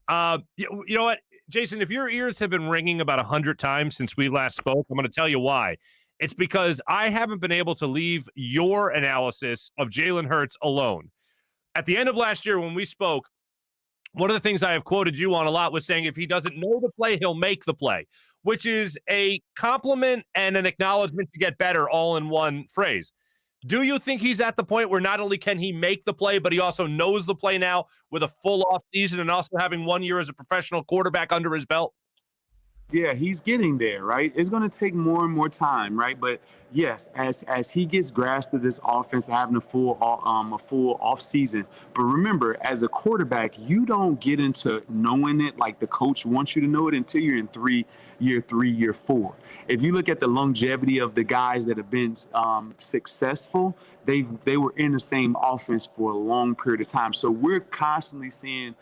You know what, Jason, if your ears have been ringing about 100 times since we last spoke, I'm going to tell you why. It's because I haven't been able to leave your analysis of Jalen Hurts alone. At the end of last year when we spoke, one of the things I have quoted you on a lot was saying if he doesn't know the play, he'll make the play, which is a compliment and an acknowledgement to get better all in one phrase. Do you think he's at the point where not only can he make the play, but he also knows the play now with a full off season and also having 1 year as a professional quarterback under his belt? Yeah, he's getting there, right? It's going to take more and more time, right? But yes, as he gets grasp of this offense, having a full off season. But remember, as a quarterback, you don't get into knowing it like the coach wants you to know it until you're in year 3, year 4. If you look at the longevity of the guys that have been successful, they were in the same offense for a long period of time. So we're constantly seeing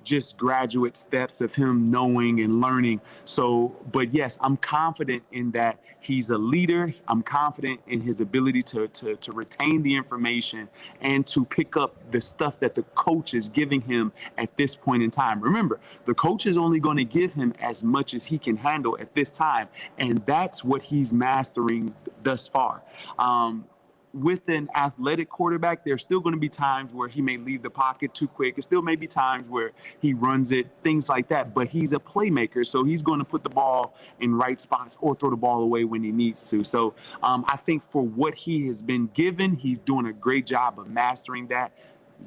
just graduate steps of him knowing and learning. So, but yes, I'm confident in that he's a leader. I'm confident in his ability to retain the information and to pick up the stuff that the coach is giving him at this point in time. Remember, the coach is only going to give him as much as he can handle at this time, and that's what he's mastering thus far. With an athletic quarterback, there's still going to be times where he may leave the pocket too quick. There still may be times where he runs it, things like that. But he's a playmaker, so he's going to put the ball in right spots or throw the ball away when he needs to. So I think for what he has been given, he's doing a great job of mastering that.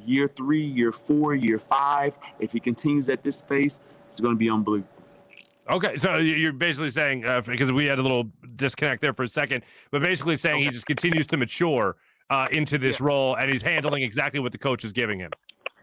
Year 3, year 4, year 5, if he continues at this pace, it's going to be unbelievable. Okay, so you're basically saying, because we had a little disconnect there for a second, but basically saying he just continues to mature into this role, and he's handling exactly what the coach is giving him.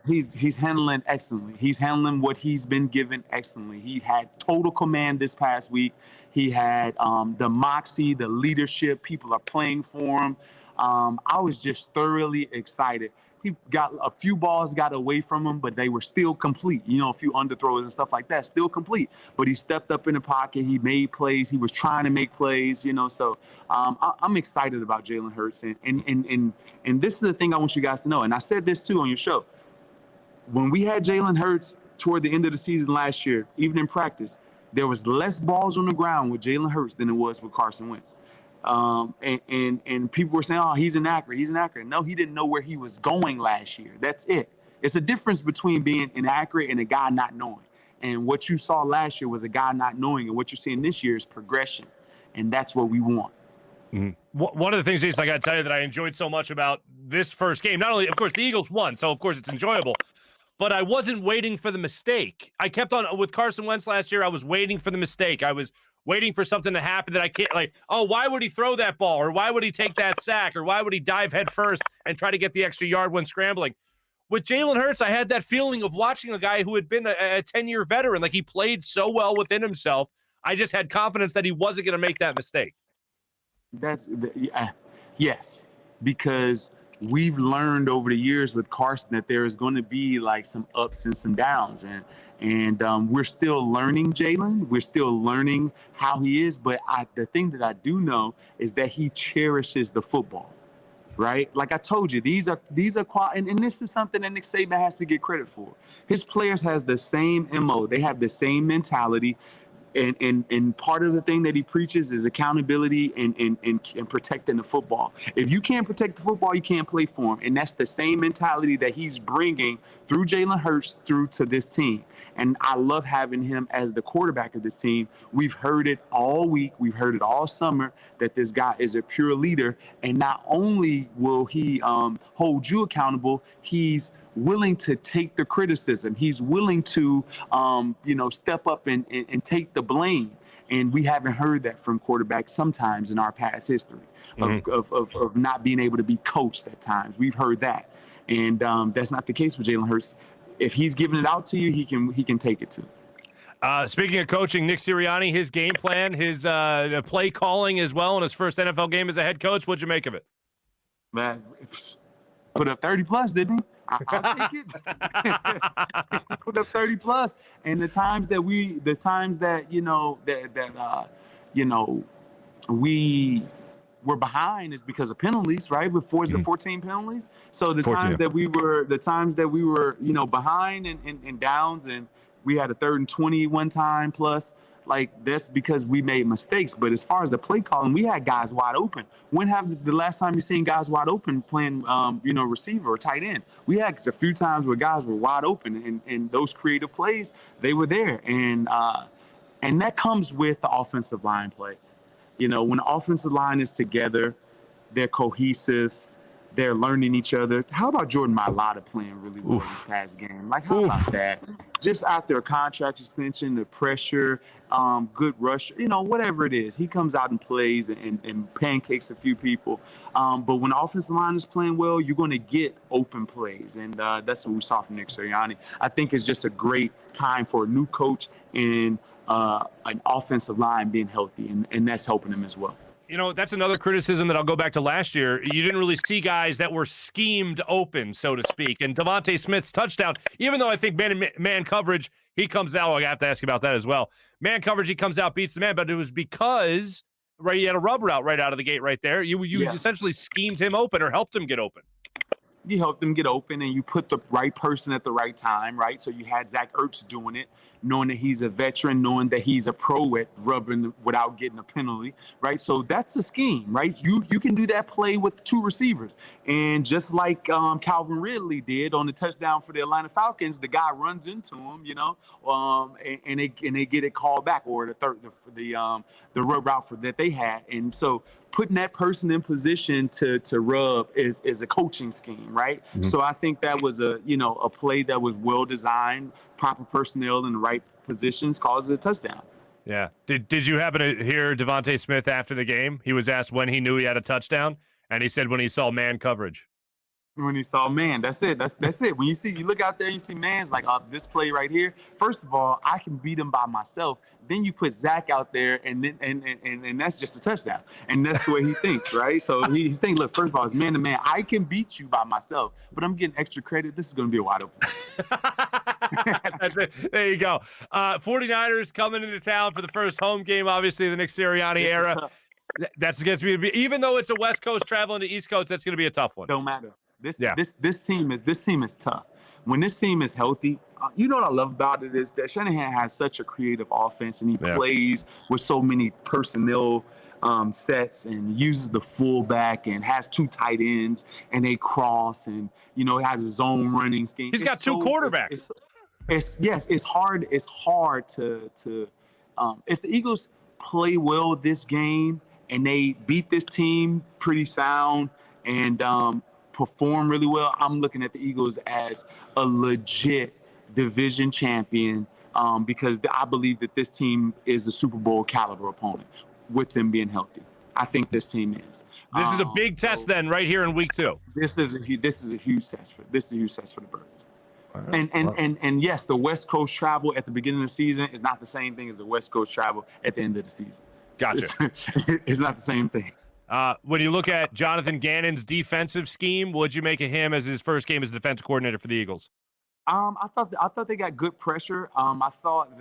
He's handling excellently. He's handling what he's been given excellently. He had total command this past week. He had the moxie, the leadership. People are playing for him. I was just thoroughly excited. He got a few balls got away from him, but they were still complete. You know, a few underthrows and stuff like that, still complete. But he stepped up in the pocket. He made plays. He was trying to make plays. You know, so I'm excited about Jalen Hurts. And this is the thing I want you guys to know. And I said this too on your show. When we had Jalen Hurts toward the end of the season last year, even in practice, there was less balls on the ground with Jalen Hurts than it was with Carson Wentz. And people were saying, oh, he's inaccurate. He's inaccurate. No, he didn't know where he was going last year. That's it. It's a difference between being inaccurate and a guy not knowing. And what you saw last year was a guy not knowing. And what you're seeing this year is progression. And that's what we want. Mm-hmm. One of the things, Jason, I got to tell you that I enjoyed so much about this first game, not only, of course, the Eagles won, so of course it's enjoyable, but I wasn't waiting for the mistake. I kept on with Carson Wentz last year. I was waiting for the mistake. I was waiting for something to happen that I can't, like, oh, why would he throw that ball? Or why would he take that sack? Or why would he dive head first and try to get the extra yard when scrambling? With Jalen Hurts, I had that feeling of watching a guy who had been a 10-year veteran. Like, he played so well within himself. I just had confidence that he wasn't going to make that mistake. Yes, because we've learned over the years with Carson that there is going to be like some ups and some downs, and we're still learning Jalen. We're still learning how he is, but the thing that I do know is that he cherishes the football, right? Like I told you, these are and this is something that Nick Saban has to get credit for. His players has the same MO. They have the same mentality. And part of the thing that he preaches is accountability and protecting the football. If you can't protect the football, you can't play for him. And that's the same mentality that he's bringing through Jalen Hurts through to this team. And I love having him as the quarterback of this team. We've heard it all week. We've heard it all summer that this guy is a pure leader. And not only will he hold you accountable, he's willing to take the criticism. He's willing to, step up and take the blame. And we haven't heard that from quarterbacks sometimes in our past history of not being able to be coached at times. We've heard that. And that's not the case with Jalen Hurts. If he's giving it out to you, he can take it too. Speaking of coaching, Nick Sirianni, his game plan, his play calling as well in his first NFL game as a head coach, what'd you make of it? Man, put up 30 plus, didn't he? I'll take it. Put up 30 plus. And the times that we're behind is because of penalties, right? Before it's the 14 penalties. So the 14. times that we were, behind and downs, and we had a 3rd and 20 one time plus, like that's because we made mistakes. But as far as the play calling, we had guys wide open. When have the last time you seen guys wide open playing, receiver or tight end? We had a few times where guys were wide open, and those creative plays, they were there. And that comes with the offensive line play. When the offensive line is together, they're cohesive, they're learning each other. How about Jordan Mailata playing really well this past game? Like, how about that? Just after a contract extension, the pressure, good rush, whatever it is. He comes out and plays and pancakes a few people. But when the offensive line is playing well, you're going to get open plays. And that's what we saw from Nick Sirianni. I think it's just a great time for a new coach and an offensive line being healthy, and that's helping him as well. That's another criticism that I'll go back to last year. You didn't really see guys that were schemed open, so to speak. And Devonta Smith's touchdown, even though I think man coverage, he comes out. I have to ask you about that as well. Man coverage, he comes out, beats the man, but it was because he had a rub route right out of the gate right there. You essentially schemed him open or helped him get open. You helped them get open, and you put the right person at the right time, right? So you had Zach Ertz doing it, knowing that he's a veteran, knowing that he's a pro at rubbing without getting a penalty, right? So that's a scheme, right? You can do that play with 2 receivers. And just like Calvin Ridley did on the touchdown for the Atlanta Falcons, the guy runs into him, and they get it called back, or the rub route that they had. And so putting that person in position to rub is a coaching scheme, right? Mm-hmm. So I think that was a play that was well designed, proper personnel in the right positions caused a touchdown. Yeah. Did you happen to hear Devonta Smith after the game? He was asked when he knew he had a touchdown, and he said when he saw man coverage. When he saw man, that's it. That's it. When you look out there and you see man's like, this play right here. First of all, I can beat him by myself. Then you put Zach out there, and that's just a touchdown. And that's the way he thinks, right? So he's thinking, look, first of all, it's man to man. I can beat you by myself, but I'm getting extra credit. This is going to be a wide open. That's it. There you go. 49ers coming into town for the first home game, obviously, the Nick Sirianni era. That's going to be, even though it's a West Coast traveling to East Coast, that's going to be a tough one. Don't matter. This team is tough. When this team is healthy, what I love about it is that Shanahan has such a creative offense, and he plays with so many personnel sets, and uses the fullback and has 2 tight ends, and they cross, and has a zone running scheme. He's got 2 quarterbacks. It's hard. It's hard to if the Eagles play well this game and they beat this team pretty sound and perform really well, I'm looking at the Eagles as a legit division champion because I believe that this team is a Super Bowl caliber opponent with them being healthy. I think this team is. This is a big test then, right here in week 2. This is a huge test for the Birds. Right. And yes, the West Coast travel at the beginning of the season is not the same thing as the West Coast travel at the end of the season. Gotcha. It's not the same thing. When you look at Jonathan Gannon's defensive scheme, what'd you make of him as his first game as defensive coordinator for the Eagles? I thought they got good pressure. I thought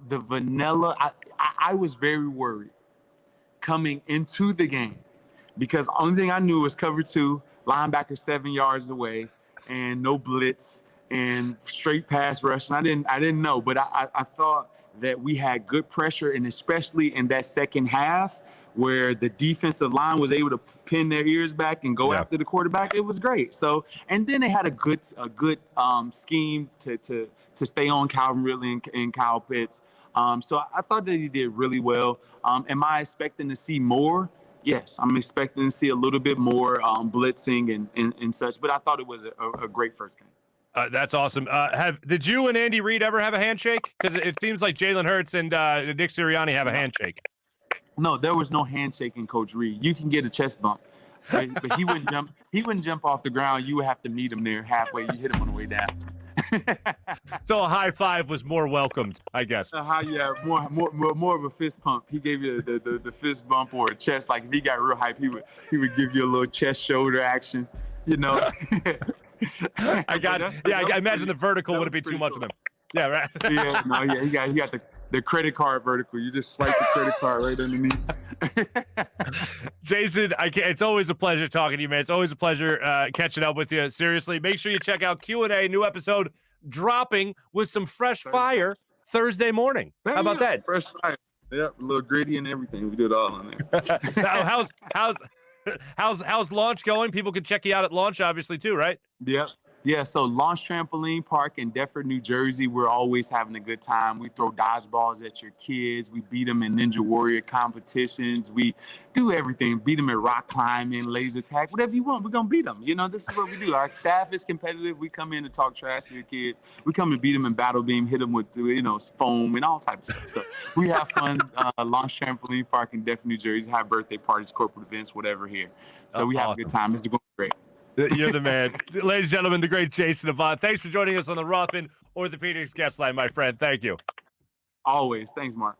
the vanilla. I was very worried coming into the game because the only thing I knew was cover 2, linebacker 7 yards away, and no blitz and straight pass rush. And I didn't know, but I thought that we had good pressure, and especially in that second half where the defensive line was able to pin their ears back and go after the quarterback. It was great. So, and then they had a good scheme to stay on Calvin Ridley and Kyle Pitts. So I thought that he did really well. Am I expecting to see more? Yes, I'm expecting to see a little bit more blitzing and such, but I thought it was a great first game. That's awesome. Did you and Andy Reid ever have a handshake? Because it seems like Jalen Hurts and Nick Sirianni have a handshake. No, there was no handshake Coach Reid. You can get a chest bump, right? But he wouldn't jump. He wouldn't jump off the ground. You would have to meet him there halfway. You hit him on the way down. So a high five was more welcomed, I guess. More of a fist pump. He gave you the fist bump or a chest. Like if he got real hype, he would give you a little chest shoulder action. I imagine the vertical would be too much of them. Yeah, right. Yeah, no, yeah, he got the credit card vertical. You just swipe the credit card right underneath. Jason, it's always a pleasure talking to you, man. It's always a pleasure catching up with you. Seriously, make sure you check out Q&A, new episode dropping with some fresh fire Thursday morning. How about that? Fresh fire. Yep, a little gritty and everything. We do it all on there. How's launch going? People can check you out at launch, obviously, too, right? Yep. Yeah, so Launch Trampoline Park in Deptford, New Jersey. We're always having a good time. We throw dodgeballs at your kids. We beat them in Ninja Warrior competitions. We do everything. Beat them at rock climbing, laser tag, whatever you want. We're going to beat them. You know, this is what we do. Our staff is competitive. We come in to talk trash to your kids. We come and beat them in battle beam, hit them with, foam and all types of stuff. So we have fun. Launch Trampoline Park in Deptford, New Jersey. Have birthday parties, corporate events, whatever here. So we have a good time. It's going great. You're the man. Ladies and gentlemen, the great Jason Avant. Thanks for joining us on the Rothman Orthopedics guest line, my friend. Thank you. Always. Thanks, Mark.